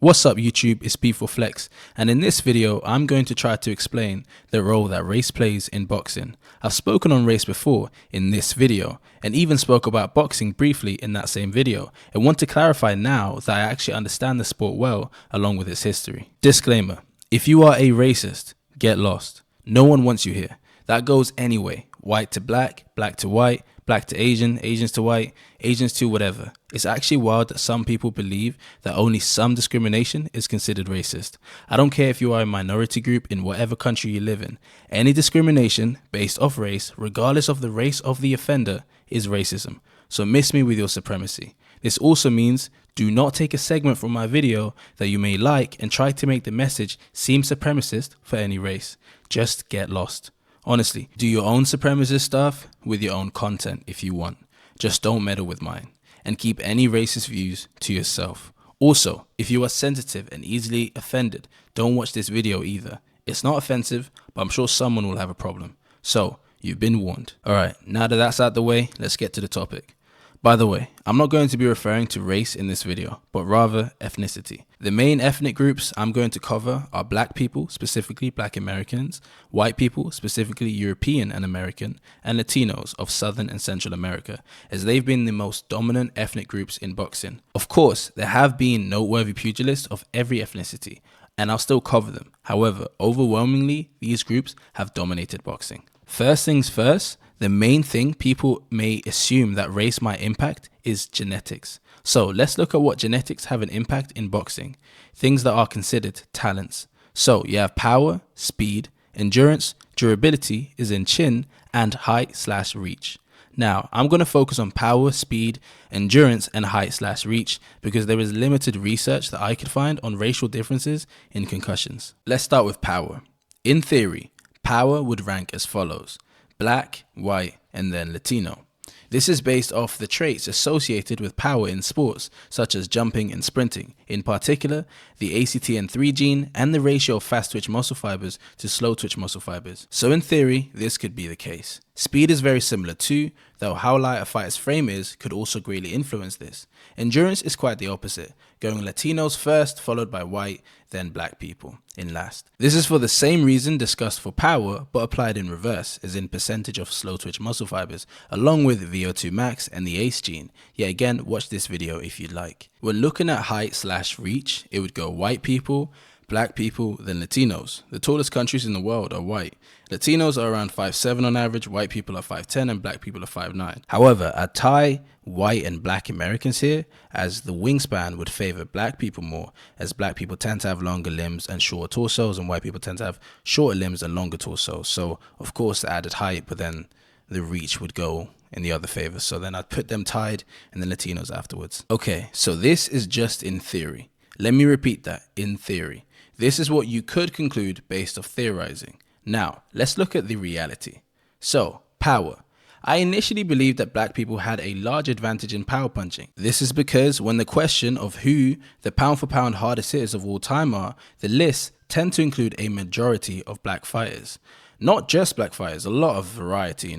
What's up YouTube, it's P4Flex, and in this video I'm going to try to explain the role that race plays in boxing. I've spoken on race before in this video and even spoke about boxing briefly in that same video and want to clarify now that I actually understand the sport well along with its history. Disclaimer, if you are a racist, get lost. No one wants you here. That goes anyway, white to black, black to white, black to Asian, Asians to white, Asians to whatever. It's actually wild that some people believe that only some discrimination is considered racist. I don't care if you are a minority group in whatever country you live in. Any discrimination based off race, regardless of the race of the offender, is racism. So miss me with your supremacy. This also means do not take a segment from my video that you may like and try to make the message seem supremacist for any race. Just get lost. Honestly, do your own supremacist stuff with your own content if you want. Just don't meddle with mine. And keep any racist views to yourself. Also, if you are sensitive and easily offended, don't watch this video either. It's not offensive, but I'm sure someone will have a problem. So, you've been warned. Alright, now that that's out the way, let's get to the topic. By the way, I'm not going to be referring to race in this video, but rather ethnicity. The main ethnic groups I'm going to cover are black people, specifically black Americans, white people, specifically European and American, and Latinos of Southern and Central America, as they've been the most dominant ethnic groups in boxing. Of course, there have been noteworthy pugilists of every ethnicity, and I'll still cover them. However, overwhelmingly, these groups have dominated boxing. First things first, the main thing people may assume that race might impact is genetics. So let's look at what genetics have an impact in boxing. Things that are considered talents. So you have power, speed, endurance, durability is in chin, and height/reach. Now, I'm going to focus on power, speed, endurance, and height/reach because there is limited research that I could find on racial differences in concussions. Let's start with power. In theory, power would rank as follows: black, white, and then Latino. This is based off the traits associated with power in sports, such as jumping and sprinting, in particular, the ACTN3 gene and the ratio of fast-twitch muscle fibers to slow-twitch muscle fibers. So in theory, this could be the case. Speed is very similar too, though how light a fighter's frame is could also greatly influence this. Endurance is quite the opposite, going Latinos first, followed by white, then black people in last. This is for the same reason discussed for power, but applied in reverse, as in percentage of slow-twitch muscle fibers, along with VO2 max and the ACE gene. Yet again, watch this video if you'd like. When looking at height/reach, it would go white people, black people, then Latinos. The tallest countries in the world are white. Latinos are around 5'7" on average, white people are 5'10", and black people are 5'9". However, I'd tie white and black Americans here, as the wingspan would favor black people more, as black people tend to have longer limbs and shorter torsos, and white people tend to have shorter limbs and longer torsos. So, of course, the added height, but then the reach would go in the other favor. So then I'd put them tied and the Latinos afterwards. Okay, so this is just in theory. Let me repeat that, in theory. This is what you could conclude based off theorizing. Now, let's look at the reality. So, power. I initially believed that black people had a large advantage in power punching. This is because when the question of who the pound for pound hardest hitters of all time are, the lists tend to include a majority of black fighters. Not just black fighters, a lot of variety,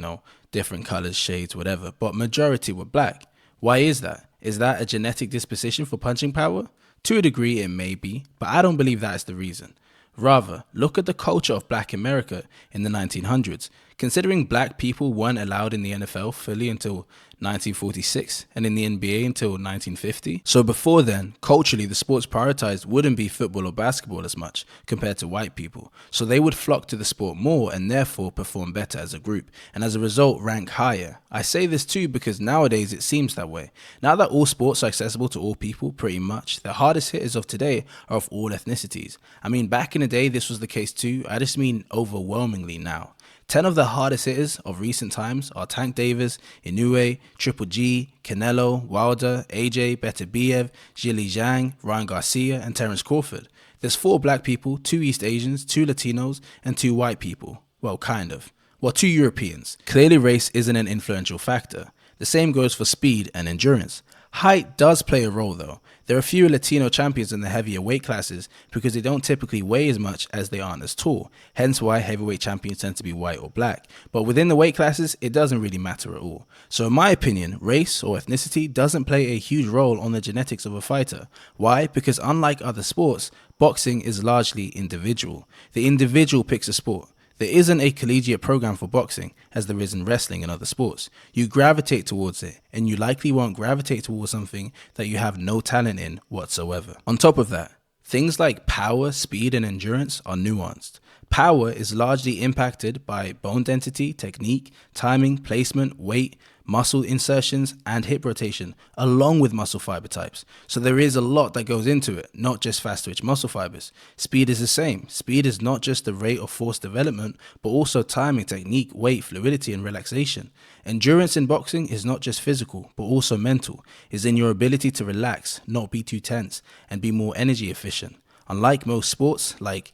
different colors, shades, whatever, but majority were black. Why is that? Is that a genetic disposition for punching power? To a degree it may be, but I don't believe that is the reason. Rather, look at the culture of black America in the 1900s. Considering black people weren't allowed in the NFL fully until 1946 and in the NBA until 1950. So before then, culturally, the sports prioritized wouldn't be football or basketball as much compared to white people. So they would flock to the sport more and therefore perform better as a group and as a result rank higher. I say this too because nowadays it seems that way. Now that all sports are accessible to all people pretty much, the hardest hitters of today are of all ethnicities. I mean, back in the day this was the case too, I just mean overwhelmingly now. 10 of the hardest hitters of recent times are Tank Davis, Inoue, Triple G, Canelo, Wilder, AJ, Beterbiev, Zhilei Zhang, Ryan Garcia, and Terence Crawford. There's 4 black people, 2 East Asians, 2 Latinos, and 2 white people. Well, kind of. Well, 2 Europeans. Clearly race isn't an influential factor. The same goes for speed and endurance. Height does play a role though. There are fewer Latino champions in the heavier weight classes because they don't typically weigh as much as they aren't as tall, hence why heavyweight champions tend to be white or black. But within the weight classes, it doesn't really matter at all. So in my opinion, race or ethnicity doesn't play a huge role on the genetics of a fighter. Why? Because unlike other sports, boxing is largely individual. The individual picks a sport. There isn't a collegiate program for boxing as there is in wrestling and other sports. You gravitate towards it, and you likely won't gravitate towards something that you have no talent in whatsoever. On top of that, things like power, speed, and endurance are nuanced. Power is largely impacted by bone density, technique, timing, placement, weight, muscle insertions, and hip rotation, along with muscle fiber types. So there is a lot that goes into it, not just fast twitch muscle fibers. Speed is the same. Speed is not just the rate of force development, but also timing, technique, weight, fluidity, and relaxation. Endurance in boxing is not just physical, but also mental. It's in your ability to relax, not be too tense, and be more energy efficient. Unlike most sports, like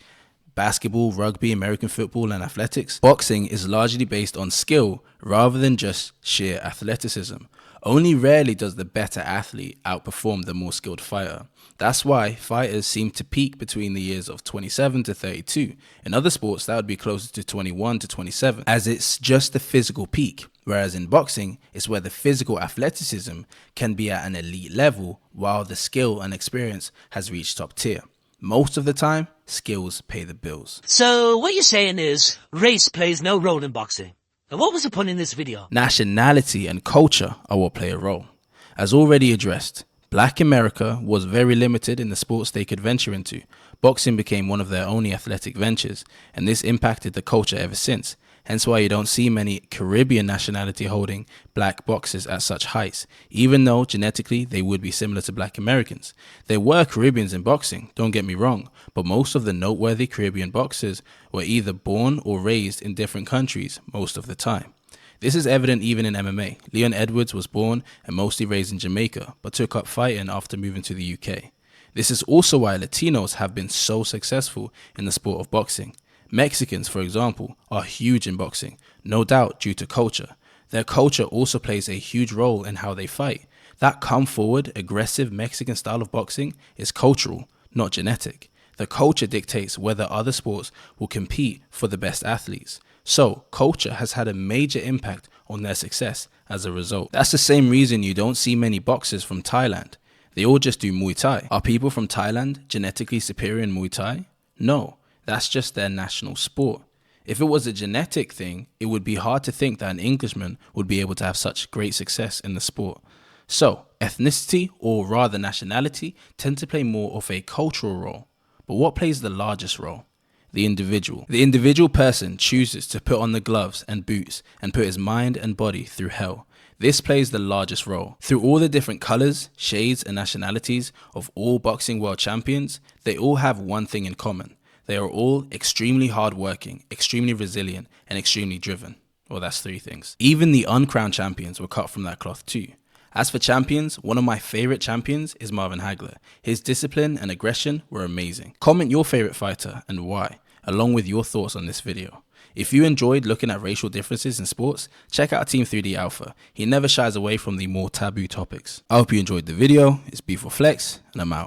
basketball, rugby, American football, and athletics, boxing is largely based on skill rather than just sheer athleticism. Only rarely does the better athlete outperform the more skilled fighter. That's why fighters seem to peak between the years of 27 to 32. In other sports, that would be closer to 21 to 27, as it's just the physical peak. Whereas in boxing, it's where the physical athleticism can be at an elite level, while the skill and experience has reached top tier. Most of the time, skills pay the bills. So what you're saying is, race plays no role in boxing. And what was the point in this video? Nationality and culture are what play a role. As already addressed, Black America was very limited in the sports they could venture into. Boxing became one of their only athletic ventures, and this impacted the culture ever since. Hence why you don't see many Caribbean nationality holding black boxers at such heights, even though genetically they would be similar to Black Americans. There were Caribbeans in boxing, don't get me wrong, but most of the noteworthy Caribbean boxers were either born or raised in different countries most of the time. This is evident even in MMA. Leon Edwards was born and mostly raised in Jamaica, but took up fighting after moving to the UK. This is also why Latinos have been so successful in the sport of boxing. Mexicans, for example, are huge in boxing, no doubt due to culture. Their culture also plays a huge role in how they fight. That come-forward, aggressive Mexican style of boxing is cultural, not genetic. The culture dictates whether other sports will compete for the best athletes. So, culture has had a major impact on their success as a result. That's the same reason you don't see many boxers from Thailand. They all just do Muay Thai. Are people from Thailand genetically superior in Muay Thai? No. That's just their national sport. If it was a genetic thing, it would be hard to think that an Englishman would be able to have such great success in the sport. So, ethnicity, or rather nationality, tend to play more of a cultural role. But what plays the largest role? The individual. The individual person chooses to put on the gloves and boots and put his mind and body through hell. This plays the largest role. Through all the different colors, shades, and nationalities of all boxing world champions, they all have one thing in common. They are all extremely hardworking, extremely resilient, and extremely driven. Well, that's three things. Even the uncrowned champions were cut from that cloth too. As for champions, one of my favorite champions is Marvin Hagler. His discipline and aggression were amazing. Comment your favorite fighter and why, along with your thoughts on this video. If you enjoyed looking at racial differences in sports, check out Team 3D Alpha. He never shies away from the more taboo topics. I hope you enjoyed the video. It's B4Flex, and I'm out.